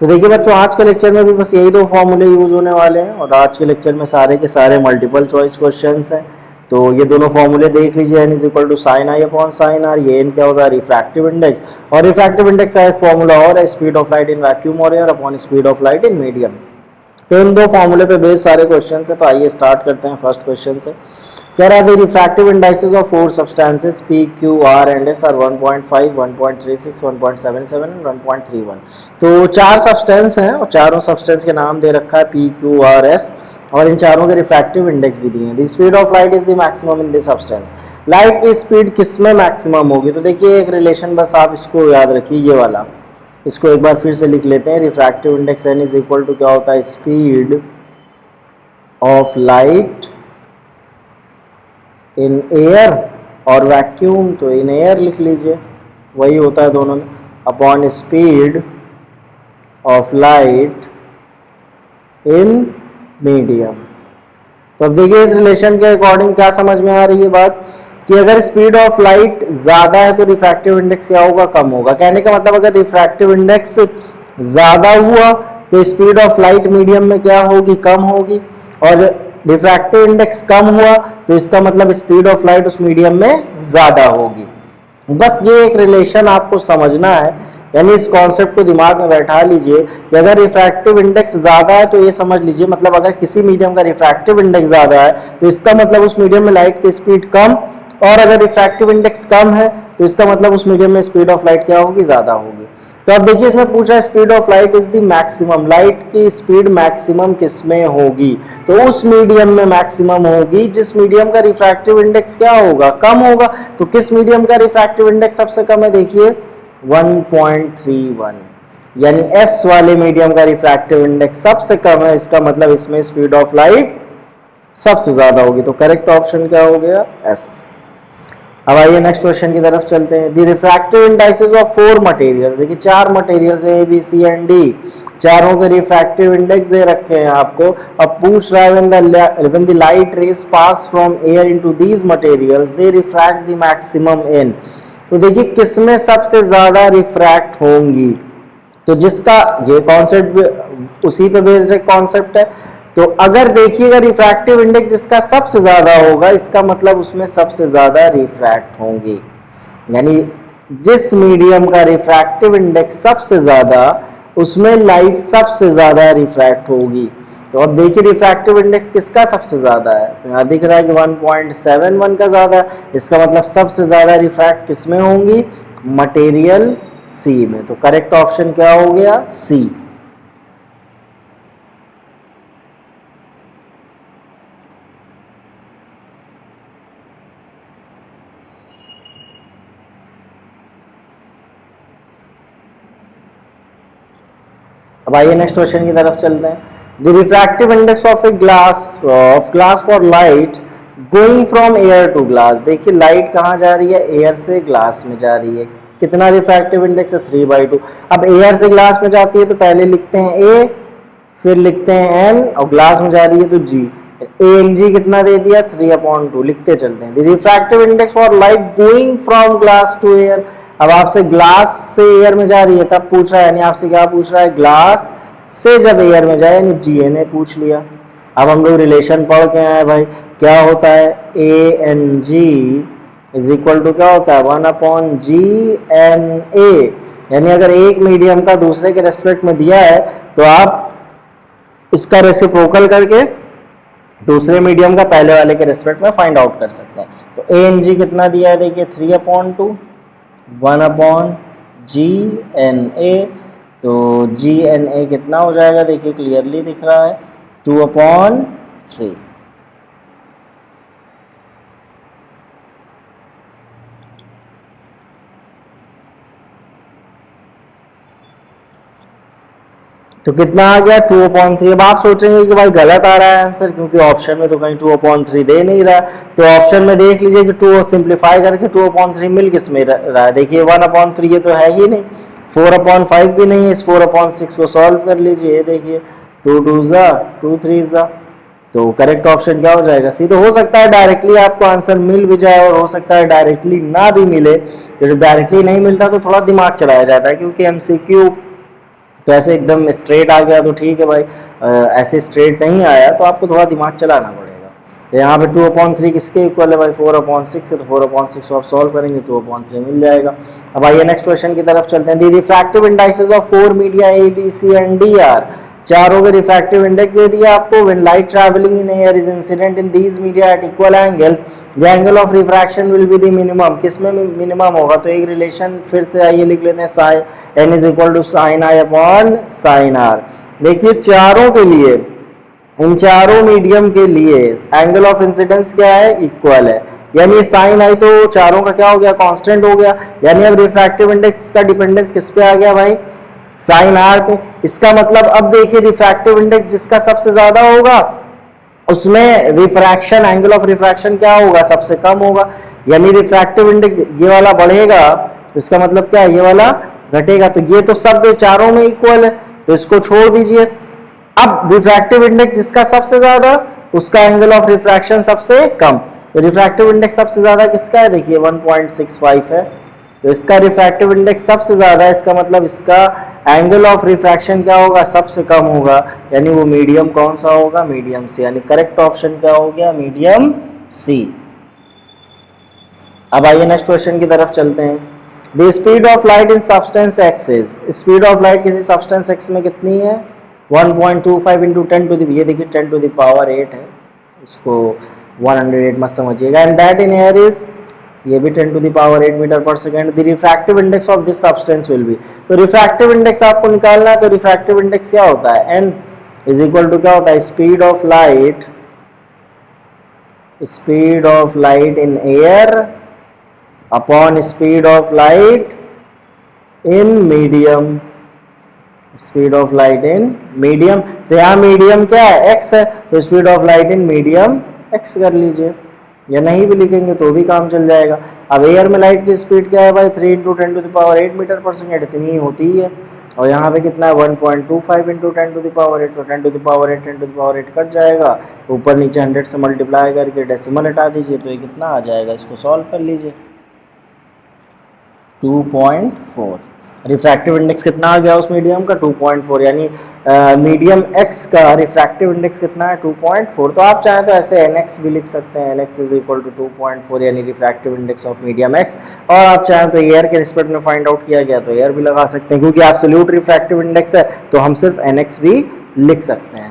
तो देखिए बच्चों, आज के लेक्चर में भी बस यही दो फॉर्मूले यूज होने वाले हैं और आज के लेक्चर में सारे के सारे मल्टीपल चॉइस क्वेश्चंस हैं। तो ये दोनों फॉर्मूले देख लीजिए, n is equal to sine I upon sine r. ये n क्या होगा, रिफ्रैक्टिव इंडेक्स, और रिफ्रैक्टिव इंडेक्स का एक फॉर्मूला और है, speed of light in vacuum और air upon speed of light in medium. तो इन दो फॉर्मूले पे बेस्ड सारे क्वेश्चन है। तो आइए स्टार्ट करते हैं फर्स्ट क्वेश्चन से। कह रहा है refractive indices of 4 substances P, Q, R and S are 1.5, 1.36, 1.77 and 1.31। तो चार सब्सटेंस हैं और चारों सब्सटेंस के नाम दे रखा है P, Q, R, S, और इन चारों के रिफ्रैक्टिव इंडेक्स भी दिए हैं। The speed of light is the maximum in this substance. Light की स्पीड किस में मैक्सिमम होगी? तो देखिए एक रिलेशन बस आप इसको याद रखिए, ये वाला, इसको एक बार फिर से लिख लेते हैं। Refractive index n is equal to क्या होता है, speed of light in air और वैक्यूम, तो इन एयर लिख लीजिए, वही होता है दोनों में, upon speed of light in medium. तो अब देखिए इस रिलेशन के अकॉर्डिंग क्या समझ में आ रही है बात, कि अगर स्पीड ऑफ लाइट ज्यादा है तो रिफ्रैक्टिव इंडेक्स क्या होगा, कम होगा। कहने का मतलब अगर रिफ्रैक्टिव इंडेक्स ज्यादा हुआ तो स्पीड ऑफ लाइट मीडियम में क्या होगी, कम होगी, और रिफ्रैक्टिव इंडेक्स कम हुआ तो इसका मतलब स्पीड ऑफ लाइट उस मीडियम में ज्यादा होगी। बस ये एक रिलेशन आपको समझना है, यानी इस कॉन्सेप्ट को दिमाग में बैठा लीजिए कि अगर रिफ्रैक्टिव इंडेक्स ज्यादा है तो ये समझ लीजिए, मतलब अगर किसी मीडियम का रिफ्रैक्टिव इंडेक्स ज्यादा है तो इसका मतलब उस मीडियम में लाइट की स्पीड कम, और अगर रिफ्रैक्टिव इंडेक्स कम है तो इसका मतलब उस मीडियम में स्पीड ऑफ लाइट क्या होगी, ज्यादा होगी। तो अब देखिए इसमें पूछा है speed of light is the maximum, light की स्पीड मैक्सिमम किस में होगी? तो उस मीडियम में मैक्सिमम होगी जिस मीडियम का रिफ्रैक्टिव इंडेक्स क्या होगा, कम होगा। तो किस मीडियम का रिफ्रैक्टिव इंडेक्स सबसे कम है? देखिए 1.31, यानी S वाले मीडियम का रिफ्रैक्टिव इंडेक्स सबसे कम है, इसका मतलब इसमें स्पीड ऑफ लाइट सबसे ज्यादा होगी। तो करेक्ट ऑप्शन क्या हो गया, S। अब आइए नेक्स्ट क्वेश्चन की तरफ चलते हैं। The refractive indices of 4 materials, देखिए 4 मटेरियल्स है, A, B, C and D, चारों के रिफ्रैक्टिव इंडेक्स दे रखे हैं आपको। अब पूछ रहा है when the light rays pass from air into these materials they refract the maximum in. तो देखिए किसमें सबसे ज्यादा रिफ्रैक्ट होंगी, तो जिसका ये कॉन्सेप्ट उसी पे बेस्ड एक कॉन्सेप्ट है। तो अगर देखिएगा रिफ्रैक्टिव इंडेक्स जिसका सबसे ज्यादा होगा, इसका मतलब उसमें सबसे ज्यादा रिफ्रैक्ट होंगी, यानी जिस मीडियम का रिफ्रैक्टिव इंडेक्स सबसे ज्यादा उसमें लाइट सबसे ज्यादा रिफ्रैक्ट होगी। तो अब देखिए रिफ्रैक्टिव इंडेक्स किसका सबसे ज्यादा है, तो यहाँ दिख रहा है कि 1.71 का ज्यादा है, इसका मतलब सबसे ज्यादा रिफ्रैक्ट किसमें होंगी, मटेरियल C में। तो करेक्ट ऑप्शन क्या हो गया, C। अब आइए नेक्स्ट क्वेश्चन की तरफ चलते हैं। The refractive index of a glass for light going from air to glass. देखिए लाइट कहाँ जा रही है, एयर से ग्लास में जा रही है। कितना रिफ्रैक्टिव इंडेक्स है, 3/2। अब एयर से ग्लास में जाती है तो पहले लिखते हैं A, फिर लिखते हैं N, और ग्लास में जा रही है तो G। ANG कितना दे दिया, 3/2, लिखते चलते हैं। The refractive index for light going from glass to air. अब आपसे ग्लास से एयर में जा रही है तब पूछ रहा है, यानी आपसे क्या पूछ रहा है, ग्लास से जब एयर में जाए, यानी GNA पूछ लिया। अब हम लोग रिलेशन पढ़ के आए भाई, क्या होता है, ANG इज इक्वल टू क्या होता है, 1/GNA। यानी अगर एक मीडियम का दूसरे के रेस्पेक्ट में दिया है तो आप इसका रेसिप्रोकल करके दूसरे मीडियम का पहले वाले के रेस्पेक्ट में फाइंड आउट कर सकते हैं। तो ANG कितना दिया है, देखिए 3/2, 1/GNA। तो GNA कितना हो जाएगा, देखिए क्लियरली दिख रहा है, 2/3। तो कितना आ गया, 2/3। अब आप सोचेंगे कि भाई गलत आ रहा है आंसर, क्योंकि ऑप्शन में तो कहीं 2/3 दे नहीं रहा। तो ऑप्शन में देख लीजिए कि 2 सिंप्लीफाई करके 2/3 मिल किस में रहा है, देखिए 1/3 ये तो है ही नहीं, 4/5 भी नहीं है। इस 4/6 को सॉल्व कर लीजिए, ये देखिए 2 2 जा 2 3 जा। तो करेक्ट ऑप्शन क्या हो जाएगा, सी। तो हो सकता है डायरेक्टली आपको आंसर मिल भी जाए और हो सकता है डायरेक्टली ना भी मिले। तो जब डायरेक्टली नहीं मिलता तो थोड़ा दिमाग चलाया जाता है, क्योंकि MCQ तो ऐसे एकदम स्ट्रेट आ गया तो ठीक है भाई, ऐसे स्ट्रेट नहीं आया तो आपको थोड़ा दिमाग चलाना पड़ेगा। तो यहाँ पे 2/3 किसके इक्वल है भाई, 4/6 है, तो 4/6 को आप सॉल्व करेंगे 2/3 मिल जाएगा। अब आइए नेक्स्ट क्वेश्चन की तरफ चलते हैं। The refractive indices of 4 media A B C and D are, चारों के रिफ्रैक्टिव इंडेक्स दे दिया आपको। When light travelling in air is incident in these media at equal angle, the angle of refraction will be the minimum. किस में minimum होगा, तो एक रिलेशन फिर से आइए लिख लेते हैं, sine N is equal to sine I upon sine R. देखिए चारों के लिए, इन चारों मीडियम के लिए एंगल ऑफ इंसिडेंस क्या है, इक्वल है, यानी साइन आई तो चारों का क्या हो गया, कांस्टेंट हो गया। यानी अब रिफ्रैक्टिव इंडेक्स का डिपेंडेंस किस पे आ गया भाई, साइन आर पे। इसका मतलब अब देखिए रिफ्रैक्टिव इंडेक्स जिसका सबसे ज्यादा होगा उसमें रिफ्रैक्शन, एंगल ऑफ रिफ्रैक्शन क्या होगा, सबसे कम होगा। यानी रिफ्रैक्टिव इंडेक्स ये वाला बढ़ेगा तो इसका मतलब क्या है, ये वाला घटेगा। तो ये तो सब चारों में इक्वल है तो इसको छोड़ दीजिए। अब रिफ्रैक्टिव इंडेक्स जिसका सबसे ज्यादा उसका एंगल ऑफ रिफ्रैक्शन सबसे कम। तो रिफ्रैक्टिव इंडेक्स सबसे ज्यादा किसका है, देखिए 1.65 है, तो इसका रिफ्रैक्टिव इंडेक्स सबसे ज्यादा है, इसका मतलब इसका एंगल ऑफ रिफ्रैक्शन क्या होगा, सबसे कम होगा। यानी वो मीडियम कौन सा होगा, मीडियम सी। यानी करेक्ट ऑप्शन क्या हो गया, मीडियम सी। अब आइए नेक्स्ट क्वेश्चन की तरफ चलते हैं। The speed of light in substance x is, speed of light किसी सब्सटेंस एक्स में कितनी है, 1.25 इंटू 10 टू द, ये देखिए 10 टू द पावर 8 है, इसको 108 मत समझिएगा। And that in air is, ये भी 10 to the power 8 metre per second. The refractive index of this substance will be, तो रिफ्रैक्टिव इंडेक्स आपको निकालना है। तो रिफ्रैक्टिव इंडेक्स क्या होता है, एन इज इक्वल टू क्या होता है, speed of light, speed of light in air upon speed of light in medium, speed of light in medium. तो यहाँ मीडियम क्या है, एक्स है, तो speed of light in medium x कर लीजिए, या नहीं भी लिखेंगे तो भी काम चल जाएगा। अब एयर में लाइट की स्पीड क्या है भाई, 3 into 10 to the power 8 metre per second, इतनी ही होती है। और यहाँ पे कितना है, 1.25 इंटू 10 टू द पावर 8, तो 10 to the power 8 10 to the power 8 cut जाएगा, ऊपर नीचे 100 से मल्टीप्लाई करके डेसिमल हटा दीजिए, तो ये कितना आ जाएगा, इसको सॉल्व कर लीजिए, 2.4। रिफ्रैक्टिव इंडेक्स कितना आ गया उस मीडियम का, 2.4। यानी मीडियम एक्स का रिफ्रैक्टिव इंडेक्स कितना है, 2.4। तो आप चाहें तो ऐसे nx भी लिख सकते हैं, nx इज इक्वल टू 2.4, यानी refractive index of medium x. और आप चाहें तो एयर के रिस्पेक्ट में फाइंड आउट किया गया तो एयर भी लगा सकते हैं, क्योंकि एब्सोल्यूट रिफ्रैक्टिव इंडेक्स है तो हम सिर्फ nx भी लिख सकते हैं।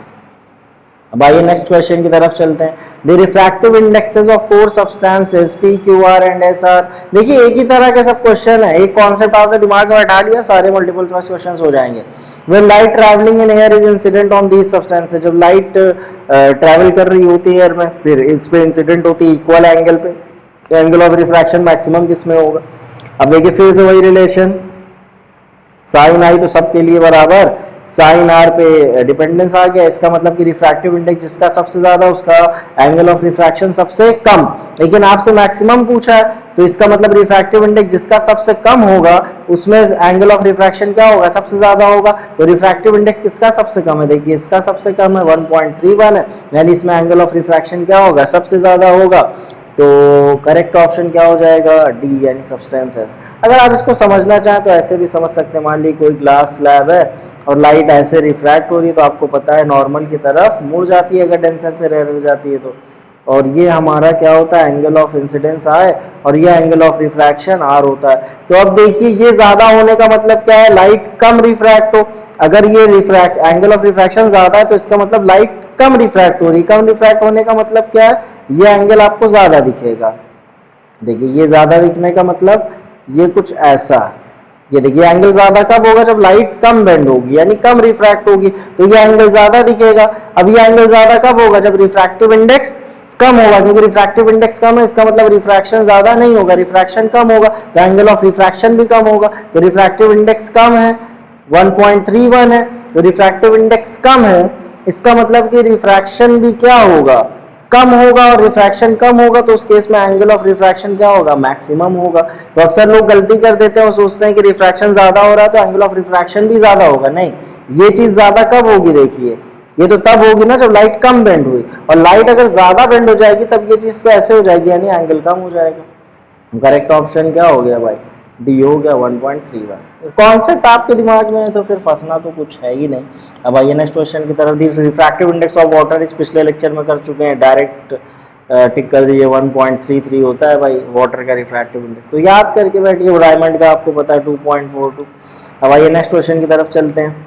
अब आइए नेक्स्ट क्वेश्चन की तरफ चलते हैं। The refractive indexes of 4 substances P Q R and S R. देखिए एक ही तरह के सब क्वेश्चन है, एक कॉन्सेप्ट आपने दिमाग में बैठा लिया, सारे मल्टीपल चॉइस क्वेश्चंस हो जाएंगे। When light travelling in air is incident on these substances, जब लाइट ट्रैवल कर रही होती है एयर में, फिर इस पे इंसिडेंट होती है इक्वल एंगल पे, एंगल ऑफ रिफ्रैक्शन मैक्सिमम किस में होगा। अब देखिए फिर से वही रिलेशन, साइन आई तो सबके लिए बराबर, साइन आर पे डिपेंडेंस आ गया। इसका मतलब कि रिफ्रैक्टिव इंडेक्स जिसका सबसे ज्यादा उसका एंगल ऑफ रिफ्रैक्शन सबसे कम। लेकिन आपसे मैक्सिमम पूछा है तो इसका मतलब रिफ्रैक्टिव इंडेक्स जिसका सबसे कम होगा उसमें एंगल ऑफ रिफ्रैक्शन क्या होगा, सबसे ज्यादा होगा। तो रिफ्रैक्टिव इंडेक्स किसका सबसे कम है, देखिए इसका सबसे कम है, 1.31 है, यानी इसमें एंगल ऑफ रिफ्रैक्शन क्या होगा, सबसे ज्यादा होगा। तो करेक्ट ऑप्शन क्या हो जाएगा, डी, यानी सब्सटेंसेस। अगर आप इसको समझना चाहें तो ऐसे भी समझ सकते हैं। मान ली कोई ग्लास स्लैब है और लाइट ऐसे रिफ्रैक्ट हो रही है, तो आपको पता है नॉर्मल की तरफ मुड़ जाती है अगर डेंसर से रह जाती है तो, और ये हमारा क्या होता है, एंगल ऑफ इंसिडेंस आर, और ये एंगल ऑफ रिफ्रैक्शन आर होता है। तो अब देखिए ये ज्यादा होने का मतलब क्या है, लाइट कम रिफ्रैक्ट हो। अगर ये एंगल ऑफ रिफ्रैक्शन ज्यादा है तो इसका मतलब लाइट कम रिफ्रैक्ट हो रही, कम रिफ्रैक्ट होने का मतलब क्या है, ये एंगल आपको ज्यादा दिखेगा। देखिए ये ज्यादा दिखने का मतलब ये कुछ ऐसा, ये देखिए एंगल ज्यादा कब होगा, जब लाइट कम बेंड होगी यानी कम रिफ्रैक्ट होगी, तो ये एंगल ज्यादा दिखेगा। अब ये एंगल ज्यादा कब होगा, जब रिफ्रैक्टिव इंडेक्स कम होगा, क्योंकि रिफ्रैक्टिव इंडेक्स कम है, इसका मतलब रिफ्रैक्शन ज्यादा नहीं होगा, रिफ्रैक्शन कम होगा तो एंगल ऑफ रिफ्रैक्शन भी कम होगा। तो रिफ्रैक्टिव इंडेक्स कम है, 1.31 है, तो रिफ्रैक्टिव इंडेक्स कम है, इसका मतलब कि रिफ्रैक्शन भी क्या होगा, कम होगा, और रिफ्रैक्शन कम होगा तो उस केस में एंगल ऑफ रिफ्रैक्शन क्या होगा, मैक्सिमम होगा। तो अक्सर लोग गलती कर देते हैं और सोचते हैं कि रिफ्रैक्शन ज्यादा हो रहा है तो एंगल ऑफ रिफ्रैक्शन भी ज्यादा होगा। नहीं, ये चीज ज्यादा कब होगी, देखिए ये तो तब होगी ना जब लाइट कम बेंड हुई, और लाइट अगर ज्यादा बेंड हो जाएगी तब ये चीज तो ऐसे हो जाएगी, यानी एंगल कम हो जाएगा। करेक्ट ऑप्शन क्या हो गया भाई, डी हो गया 1.31। कॉन्सेप्ट आपके दिमाग में है तो फिर फंसना तो कुछ है ही नहीं। अब आइए नेक्स्ट क्वेश्चन की तरफ। This refractive index of water इस पिछले लेक्चर में कर चुके हैं, डायरेक्ट टिक कर दीजिए। 1.33 होता है भाई वाटर का रिफ्रैक्टिव इंडेक्स, तो याद करके बैठिए। डायमंड का आपको पता है 2.42। अब आइए नेक्स्ट क्वेश्चन की तरफ चलते हैं।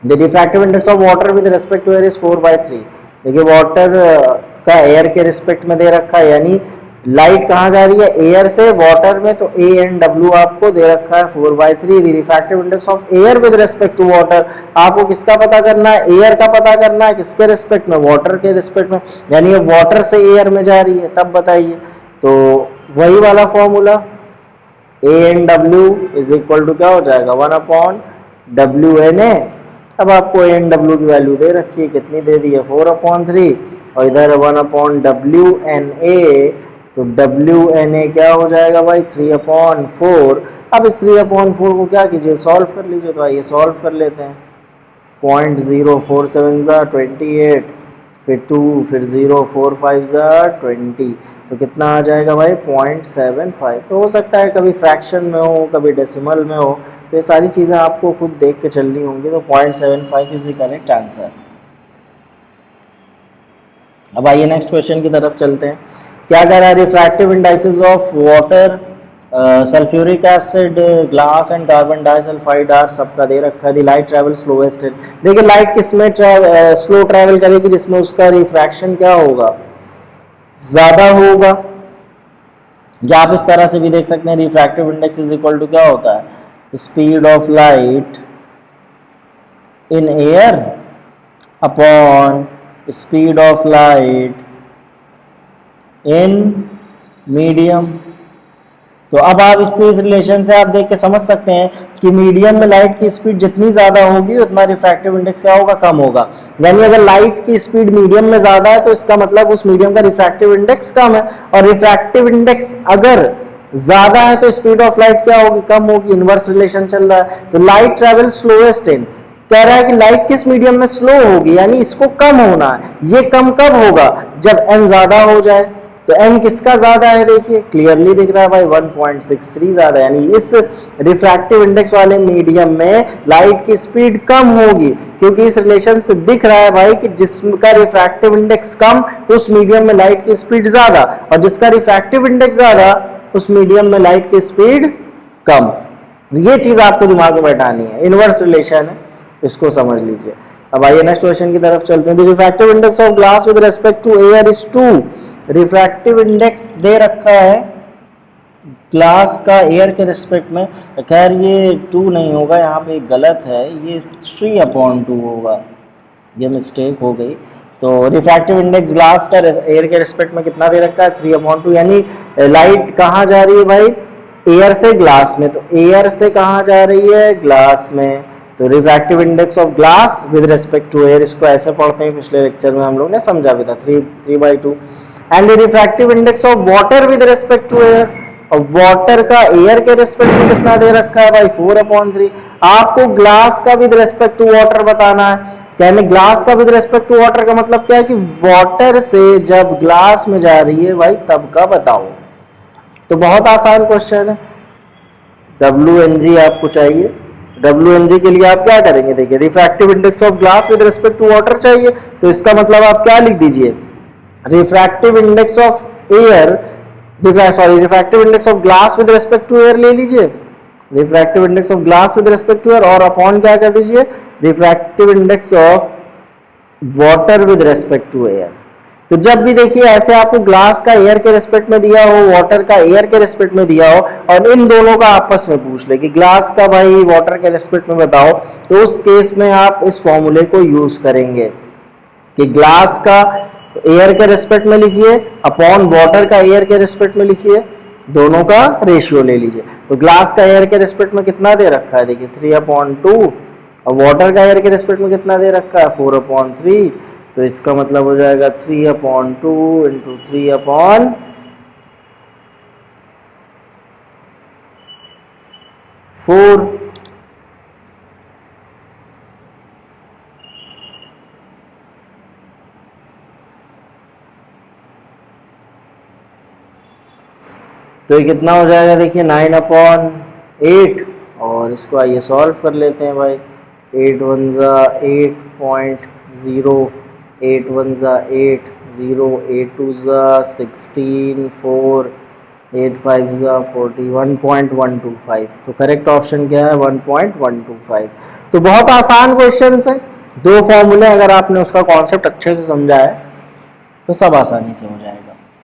The refractive index of water with respect to air is 4/3। देखिए वाटर का एयर के रिस्पेक्ट में दे रखा है, यानी लाइट कहाँ जा रही है, एयर से वाटर में, तो ए एन डब्ल्यू आपको दे रखा है 4/3। The refractive index of air with respect to water, आपको किसका पता करना है, एयर का पता करना है, किसके रिस्पेक्ट में, वाटर के रिस्पेक्ट में, यानी ये वाटर से एयर में जा रही है, तब बताइए। तो वही वाला formula A N W is equal to क्या हो जाएगा, 1/WNA। अब आपको एन डब्ल्यू की वैल्यू दे रखी है, कितनी दे दी है, 4/3, और इधर 1/WNA, तो WNA क्या हो जाएगा भाई, 3/4। अब इस 3/4 को क्या कीजिए, सॉल्व कर लीजिए। तो आइए सॉल्व कर लेते हैं। 0.047 ज़ा 28, फिर 2, फिर 0 4 5 ज़ा 20, तो कितना आ जाएगा भाई 0.75। तो हो सकता है कभी फ्रैक्शन में हो, कभी डेसिमल में हो, तो ये सारी चीज़ें आपको खुद देख के चलनी होंगी। तो 0.75 इज द करेक्ट आंसर। अब आइए नेक्स्ट क्वेश्चन की तरफ चलते हैं। क्या कह रहा है, refractive indices of water, sulphuric acid, glass and carbon disulphide are, सबका दे रखा है। The light travel slowest. देखिए लाइट किस में स्लो ट्रैवल करेगी, जिसमें उसका रिफ्रैक्शन क्या होगा, ज्यादा होगा। या आप इस तरह से भी देख सकते हैं, refractive index is equal to क्या होता है, speed of light in air upon speed of light in medium. तो अब आप इससे, इस रिलेशन से आप देख के समझ सकते हैं कि मीडियम में लाइट की स्पीड जितनी ज्यादा होगी उतना रिफ्रैक्टिव इंडेक्स क्या होगा, कम होगा। यानी अगर लाइट की स्पीड मीडियम में ज्यादा है तो इसका मतलब उस मीडियम का रिफ्रैक्टिव इंडेक्स कम है, और रिफ्रैक्टिव इंडेक्स अगर ज्यादा है तो स्पीड ऑफ लाइट क्या होगी, कम होगी। इनवर्स रिलेशन चल रहा है। तो लाइट ट्रेवल स्लोएस्ट इन, कह रहा है कि लाइट किस मीडियम में स्लो होगी, यानी इसको कम होना है। ये कम कब होगा, जब n ज्यादा हो जाए। तो n किसका ज्यादा है, देखिए क्लियरली दिख रहा है भाई 1.63 ज्यादा, यानी इस रिफ्रैक्टिव इंडेक्स वाले मीडियम में लाइट की स्पीड कम होगी, क्योंकि इस रिलेशन से दिख रहा है भाई कि जिसका रिफ्रैक्टिव इंडेक्स कम, उस मीडियम में लाइट की स्पीड ज्यादा, और जिसका रिफ्रैक्टिव इंडेक्स ज्यादा, उस मीडियम में लाइट की स्पीड कम। ये चीज आपको दिमाग में बैठानी है, इनवर्स रिलेशन है, इसको समझ लीजिए। अब आइए नेक्स्ट क्वेश्चन की तरफ चलते हैं। Refractive index of glass with respect to air is 2। Refractive index दे रखा है ग्लास का एयर के रिस्पेक्ट में, खैर ये 2 नहीं होगा, यहाँ पे गलत है, ये 3/2 होगा, ये मिस्टेक हो गई। तो रिफ्रैक्टिव इंडेक्स ग्लास का एयर के रिस्पेक्ट में कितना दे रखा है, 3/2, यानी लाइट कहाँ जा रही है भाई, एयर से ग्लास में, तो एयर से कहाँ जा रही है, ग्लास में। तो refractive index of glass with respect to air, इसको ऐसे पढ़ते हैं, पिछले लेक्चर में हम लोग ने समझा भी था, 3/2। And refractive index of water with respect to air, और वाटर का एयर के रिस्पेक्ट में कितना दे रखा है भाई, 4/3। आपको ग्लास का विद रिस्पेक्ट टू वाटर बताना है, यानी ग्लास का विद रिस्पेक्ट टू वाटर का मतलब क्या है कि वाटर से जब ग्लास में जा रही है भाई तब का बताओ। तो बहुत आसान क्वेश्चन है। WNG आपको चाहिए। WNG के लिए आप क्या करेंगे, देखिए refractive index of glass with respect to water चाहिए, तो इसका मतलब आप क्या लिख दीजिए, refractive index of air, refractive index of glass with respect to air ले लीजिए, refractive index of glass with respect to air, और अपॉन क्या कर दीजिए, refractive index of water with respect to air. तो जब भी देखिए ऐसे आपको ग्लास का एयर के रिस्पेक्ट में दिया हो, वाटर का एयर के रिस्पेक्ट में दिया हो, और इन दोनों का आपस में पूछ ले कि ग्लास का भाई वाटर के रिस्पेक्ट में बताओ, तो उस केस में आप इस फॉर्मूले को यूज करेंगे कि ग्लास का एयर के रिस्पेक्ट में लिखिए अपॉन वाटर का एयर के रिस्पेक्ट में लिखिए, दोनों का रेशियो ले लीजिए। तो ग्लास का एयर के रिस्पेक्ट में कितना दे रखा है, देखिए 3/2, और वाटर का एयर के रिस्पेक्ट में कितना दे रखा है, 4/3। तो इसका मतलब हो जाएगा 3/2 इंटू 3/4। तो ये कितना हो जाएगा, देखिए 9/8 8 और इसको आइए सॉल्व कर लेते हैं भाई। 8 1 ज़ा 8.0, 8 1 ज़ा 8 0, 8 2 ज़ा 16 4, 8 5 ज़ा 41.125। तो करेक्ट ऑप्शन क्या है 1.125। तो बहुत आसान क्वेश्चन है, दो फॉर्मूले अगर आपने उसका कॉन्सेप्ट अच्छे से समझा है तो सब आसानी से हो जाएगा।